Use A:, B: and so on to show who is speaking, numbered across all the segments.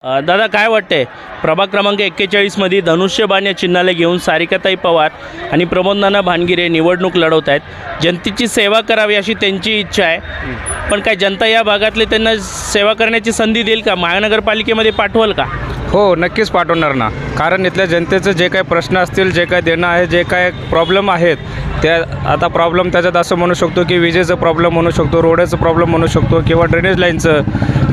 A: दादा काय वाटतंय प्रभाग क्रमांक 41 मध्ये धनुष्यबाण या चिन्हाला घेऊन सारिकाताई पवार आणि प्रमोदनाना भानगिरे निवडणूक लढवत आहेत। जनतेची सेवा करावी अशी त्यांची इच्छा आहे, पण काय जनता या भागातले त्यांना सेवा करण्याची संधी देईल का? महानगरपालिकेमध्ये पाठवल का?
B: हो, नक्कीच पाठवणार ना। कारण इथल्या जनतेचं जे काही प्रश्न असतील, जे काही देणं आहे, जे काही प्रॉब्लेम आहेत, त्या आता प्रॉब्लेम त्याच्यात असं म्हणू शकतो की विजेचं प्रॉब्लेम म्हणू शकतो, रोडाचं प्रॉब्लेम म्हणू शकतो किंवा ड्रेनेज लाईनचं।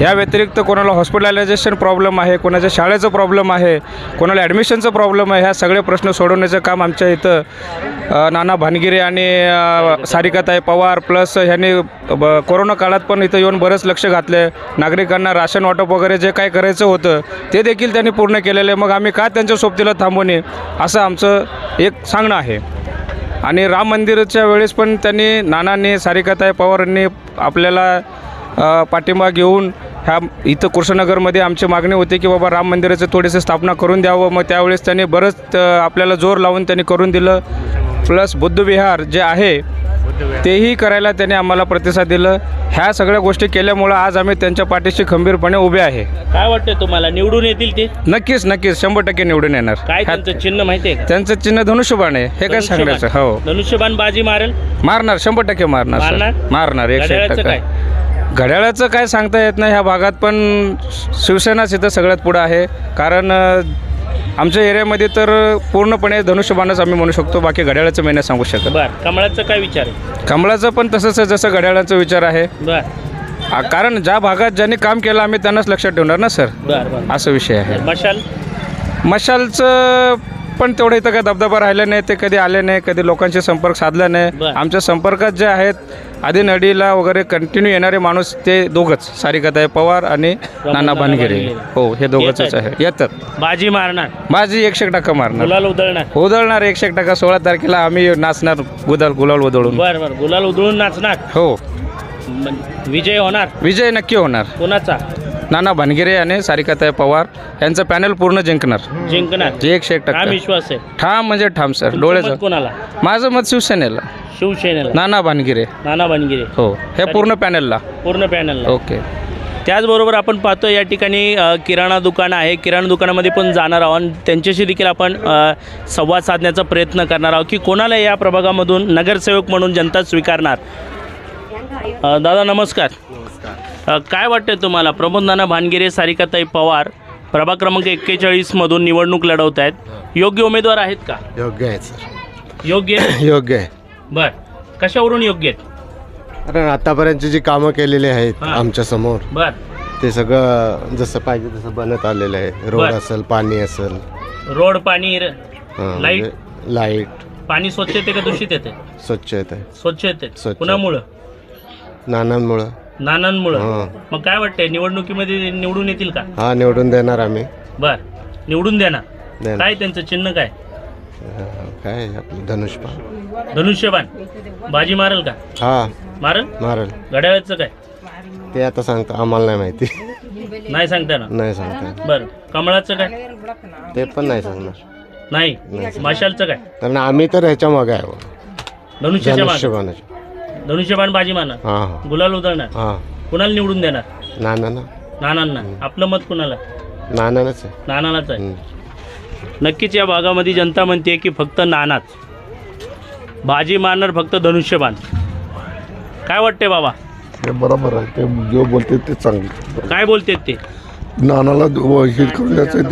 B: या व्यतिरिक्त कोणाला हॉस्पिटलायझेशन प्रॉब्लेम आहे, कोणाच्या शाळेचं प्रॉब्लेम आहे, कोणाला ॲडमिशनचं प्रॉब्लेम आहे, ह्या सगळे प्रश्न सोडवण्याचं काम आमच्या इथं नाना भानगिरे आणि सारिकाताई पवार प्लस ह्यांनी कोरोना काळात पण इथं येऊन बरंच लक्ष घातलं आहे। नागरिकांना राशन वाटप वगैरे जे काय करायचं होतं ते देखील त्यांनी पूर्ण केलेलं आहे। मग आम्ही का त्यांच्या सोबतीला थांबू नये असं आमचं एक सांगणं आहे। आणि राम मंदिराच्या वेळेस पण त्यांनी नानांनी सारिकाताई पवारांनी आपल्याला पाठिंबा घेऊन ह्या इथं कृष्णनगरमध्ये आमची मागणी होती की बाबा राम मंदिराचं थोडीशी स्थापना करून द्यावं। मग त्यावेळेस त्यांनी बरंच आपल्याला जोर लावून त्यांनी करून दिलं। प्लस बुद्धविहार जे आहे तेही करायला त्यांनी आम्हाला प्रतिसाद दिलं। ह्या सगळ्या गोष्टी केल्यामुळं आज आम्ही त्यांच्या पाठीशी खंबीरपणे उभे आहे।
A: काय वाटतं तुम्हाला निवडून येतील ते?
B: नक्कीच 100% निवडून येणार।
A: काय त्यांचं चिन्ह माहिती आहे का?
B: त्यांचं चिन्ह धनुष्यबाण आहे। हे काय सांगायचं? हो,
A: धनुष्यबाण बाजी मारेल?
B: मारणार, 100% मारणार सर, मारणार 100%। घड्याळाचं काय सांगता येत नाही ह्या भागात, पण शिवसेनाच इथं सगळ्यात पुढं आहे। कारण आमच्या एरियामध्ये तर पूर्णपणे धनुष्यबाणच आम्ही म्हणू शकतो, बाकी घड्याळाचं मी नाही सांगू शकत।
A: बरं, कमळाचं काय विचार आहे?
B: कमळाचं पण तसंच आहे जसं घड्याळाचा विचार आहे।
A: बरं,
B: कारण ज्या भागात ज्यांनी काम केलं आम्ही त्यांनाच लक्षात ठेवणार ना सर,
A: बरं,
B: असा विषय आहे।
A: मशालचं
B: पण तेवढं इथं काय दबदबा राहिला नाही, ते कधी आले नाही, कधी लोकांशी संपर्क साधला नाही। आमच्या संपर्कात जे आहेत आदिनडीला वगैरे कंटिन्यू येणारे माणूस ते दोघंच, सारिकाताई पवार आणि नाना भानगिरे। हो, हे दोघंच आहे, येतात।
A: बाजी मारणार?
B: बाजी 100% मारणार,
A: गुलाल
B: उधळणार 100%। 16 तारखेला आम्ही नाचणार गुलाल उधळून।
A: बरं, गुलाल उधळून नाचणार?
B: हो।
A: विजय होणार?
B: विजय नक्की होणार।
A: कोणाचा?
B: नाना भानगिरे आणि सारिकाताई पवार यांचं पॅनल पूर्ण जिंकणार 100%।
A: विश्वास आहे?
B: ठाम म्हणजे ठाम सर, डोळ्याचं।
A: कोणाला?
B: माझं मत शिवसेनेला नाना भानगिरे। हो, हे पूर्ण पॅनलला ओके।
A: त्याचबरोबर आपण पाहतो या ठिकाणी किराणा दुकान आहे, किराणा दुकानामध्ये पण जाणार आहोत आणि त्यांच्याशी देखील आपण संवाद साधण्याचा प्रयत्न करणार आहोत की कोणाला या प्रभागामधून नगरसेवक म्हणून जनता स्वीकारणार। दादा नमस्कार। काय वाटतं तुम्हाला? प्रमोदनाना भानगिरे, सारिकाताई पवार प्रभाग क्रमांक 41 मधून निवडणूक लढवत आहेत, योग्य उमेदवार आहेत का?
C: योग्य आहे सर,
A: योग्य
C: योग्य आहे।
A: बर, कशावरून योग्य आहेत?
C: कारण आतापर्यंतची जी कामं केलेली आहेत आमच्या समोर,
A: बर,
C: ते सगळं जसं पाहिजे तसं बनत आलेलं आहे। रोड असेल, पाणी असेल,
A: रोड, पाणी,
C: लाईट,
A: पाणी स्वच्छ येते का दूषित येते?
C: स्वच्छ येते।
A: स्वच्छ येते। कुणामुळं?
C: नानांमुळं।
A: मग काय वाटतंय निवडणुकीमध्ये निवडून येतील का?
C: हा, निवडून देणार आम्ही।
A: बर, निवडून देणार। काय त्यांचं चिन्ह काय?
C: काय आपलं
A: धनुष्यबाण बाजी मारेल का?
C: हा,
A: मारेल। घड्याळाचं काय?
C: ते आता सांगतो, आम्हाला नाही माहिती।
A: नाही सांगता ना?
C: नाही सांगता।
A: बरं, कमळाचं काय?
C: ते पण नाही सांगणार।
A: नाही। मशालचं काय?
C: कारण आम्ही तर ह्याच्या मागे आहे,
A: धनुष्यबाणाच्या। धनुष्यबाण बाजी मारणार,
C: हां,
A: गुलाल उधळणार। कुणाला निवडून देणार? नानांना। आपलं मत कुणाला?
C: नानाच आहे।
A: नानालाच आहे। नक्कीच या भागामध्ये जनता म्हणते की फक्त नानाच बाजी मारणार, फक्त धनुष्यबाण। काय वाटते बाबा?
D: ते बरोबर आहे, ते जो बोलते ते चांगलं।
A: काय बोलतेत ते?
D: नानाला हे करून द्यायचं,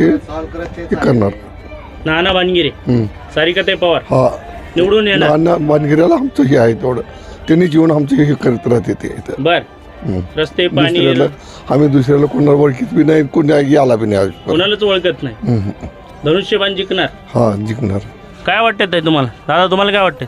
D: ते करणार
A: नाना भानगिरे, सारिकाताई पवार
D: हा
A: निवडून येणार।
D: नाना भानगिरेला आमचं हे आहे तेवढं, त्यांनी जीवन आमचं हे करत राहते ते।
A: बर, रस्ते, पाणी,
D: आम्ही दुसऱ्याला कोणाला ओळखीत बी नाही, कोणी आला बी नाही,
A: कोणालाच ओळखत नाही। धनुष्यबाण जिंकणार?
D: हा, जिंकणार।
A: काय वाटतं तुम्हाला? दादा तुम्हाला काय वाटतं?